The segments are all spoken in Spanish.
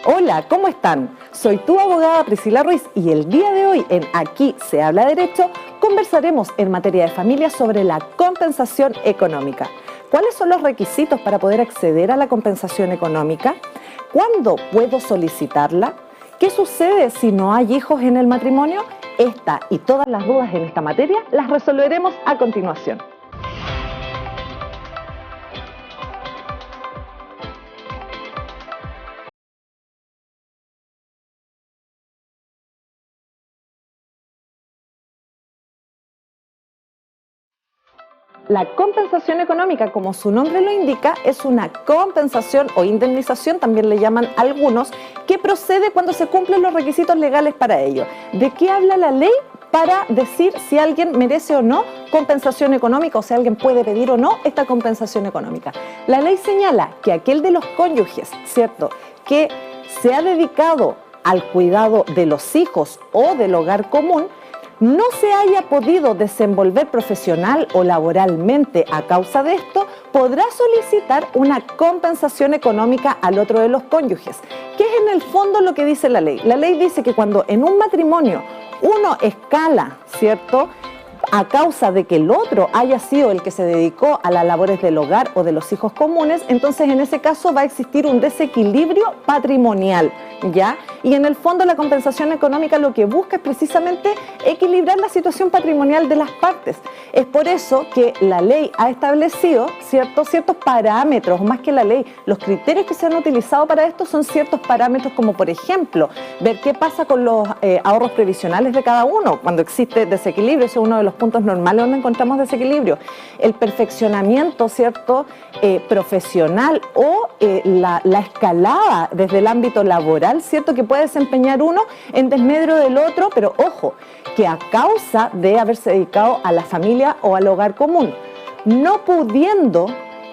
Hola, ¿cómo están? Soy tu abogada Priscila Ruiz y el día de hoy en Aquí se habla derecho conversaremos en materia de familia sobre la compensación económica. ¿Cuáles son los requisitos para poder acceder a la compensación económica? ¿Cuándo puedo solicitarla? ¿Qué sucede si no hay hijos en el matrimonio? Esta y todas las dudas en esta materia las resolveremos a continuación. La compensación económica, como su nombre lo indica, es una compensación o indemnización, también le llaman algunos, que procede cuando se cumplen los requisitos legales para ello. ¿De qué habla la ley? Para decir si alguien merece o no compensación económica, o si alguien puede pedir o no esta compensación económica. La ley señala que aquel de los cónyuges, ¿cierto?, que se ha dedicado al cuidado de los hijos o del hogar común, no se haya podido desenvolver profesional o laboralmente a causa de esto, podrá solicitar una compensación económica al otro de los cónyuges, que es en el fondo lo que dice la ley. La ley dice que cuando en un matrimonio uno escala, ¿cierto?, a causa de que el otro haya sido el que se dedicó a las labores del hogar o de los hijos comunes, entonces en ese caso va a existir un desequilibrio patrimonial, ¿ya? Y en el fondo la compensación económica lo que busca es precisamente equilibrar la situación patrimonial de las partes. Es por eso que la ley ha establecido ciertos parámetros, más que la ley, los criterios que se han utilizado para esto son ciertos parámetros como por ejemplo, ver qué pasa con los ahorros previsionales de cada uno cuando existe desequilibrio, ese es uno de los puntos normales donde encontramos desequilibrio, el perfeccionamiento, ¿cierto?, profesional o la escalada desde el ámbito laboral, ¿cierto?, que puede desempeñar uno en desmedro del otro, pero ojo, que a causa de haberse dedicado a la familia o al hogar común, no pudiendo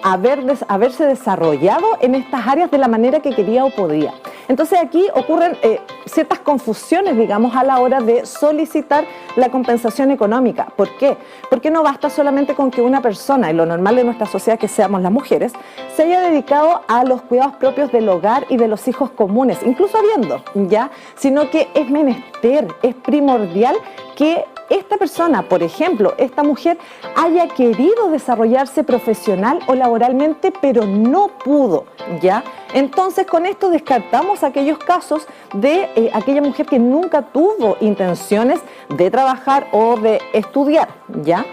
haberse desarrollado en estas áreas de la manera que quería o podía. Entonces aquí ocurren ciertas confusiones, digamos, a la hora de solicitar la compensación económica. ¿Por qué? Porque no basta solamente con que una persona, y lo normal de nuestra sociedad que seamos las mujeres, se haya dedicado a los cuidados propios del hogar y de los hijos comunes, incluso habiendo, ¿ya? Sino que es menester, es primordial que esta persona, por ejemplo, esta mujer, haya querido desarrollarse profesional o laboralmente, pero no pudo, ¿ya? Entonces, con esto descartamos aquellos casos de aquella mujer que nunca tuvo intenciones de trabajar o de estudiar, ¿ya?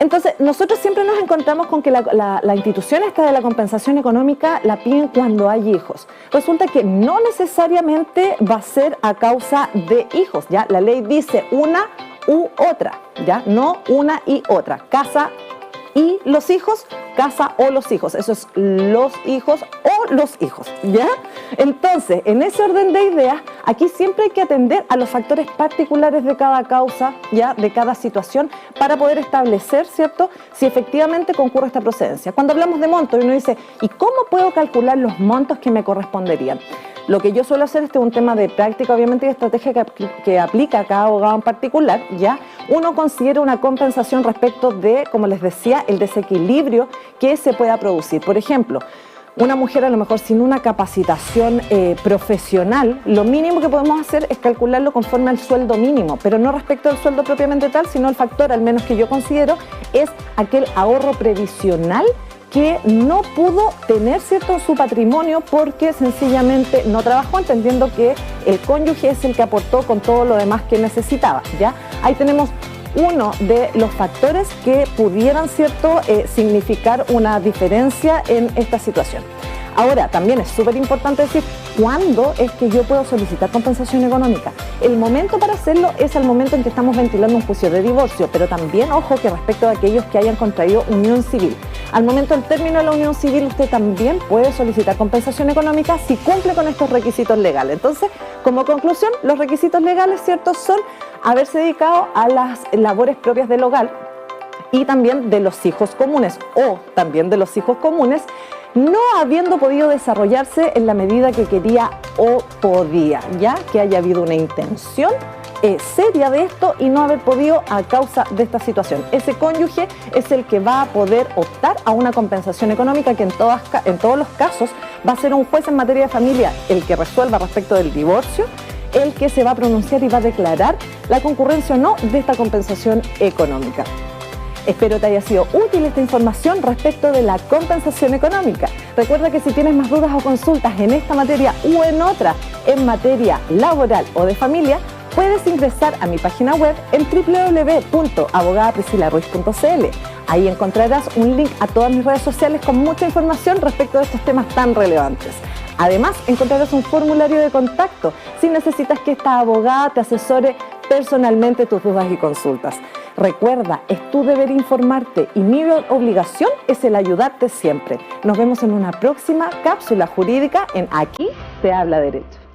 Entonces, nosotros siempre nos encontramos con que la institución esta de la compensación económica la piden cuando hay hijos. Resulta que no necesariamente va a ser a causa de hijos, ¿ya? La ley dice una u otra, ¿ya? No una y otra. Casa y los hijos, casa o los hijos. Eso es los hijos o los hijos, ¿ya? Entonces, en ese orden de ideas, aquí siempre hay que atender a los factores particulares de cada causa, ¿ya?, de cada situación, para poder establecer, ¿cierto?, si efectivamente concurre esta procedencia. Cuando hablamos de monto, uno dice, ¿y cómo puedo calcular los montos que me corresponderían? Lo que yo suelo hacer, este es un tema de práctica, obviamente, y de estrategia que aplica a cada abogado en particular, ¿ya? Uno considera una compensación respecto de, como les decía, el desequilibrio que se pueda producir. Por ejemplo, una mujer a lo mejor sin una capacitación profesional, lo mínimo que podemos hacer es calcularlo conforme al sueldo mínimo, pero no respecto al sueldo propiamente tal, sino el factor, al menos que yo considero, es aquel ahorro previsional que no pudo tener, ¿cierto?, en su patrimonio porque sencillamente no trabajó, entendiendo que el cónyuge es el que aportó con todo lo demás que necesitaba, ¿ya? Ahí tenemos uno de los factores que pudieran, ¿cierto?, significar una diferencia en esta situación. Ahora, también es súper importante decir cuándo es que yo puedo solicitar compensación económica. El momento para hacerlo es el momento en que estamos ventilando un juicio de divorcio, pero también, ojo, que respecto a aquellos que hayan contraído unión civil. Al momento del término de la unión civil, usted también puede solicitar compensación económica si cumple con estos requisitos legales. Entonces, como conclusión, los requisitos legales, ¿cierto?, son haberse dedicado a las labores propias del hogar y también de los hijos comunes, o también de los hijos comunes, no habiendo podido desarrollarse en la medida que quería o podía, ya que haya habido una intención seria de esto y no haber podido a causa de esta situación. Ese cónyuge es el que va a poder optar a una compensación económica que en todos los casos va a ser un juez en materia de familia el que resuelva respecto del divorcio, el que se va a pronunciar y va a declarar la concurrencia o no de esta compensación económica. Espero te haya sido útil esta información respecto de la compensación económica. Recuerda que si tienes más dudas o consultas en esta materia u en otra, en materia laboral o de familia, puedes ingresar a mi página web en www.abogadapriscilaruiz.cl. Ahí encontrarás un link a todas mis redes sociales con mucha información respecto de estos temas tan relevantes. Además, encontrarás un formulario de contacto si necesitas que esta abogada te asesore personalmente tus dudas y consultas. Recuerda, es tu deber informarte y mi obligación es el ayudarte siempre. Nos vemos en una próxima cápsula jurídica en Aquí se habla derecho.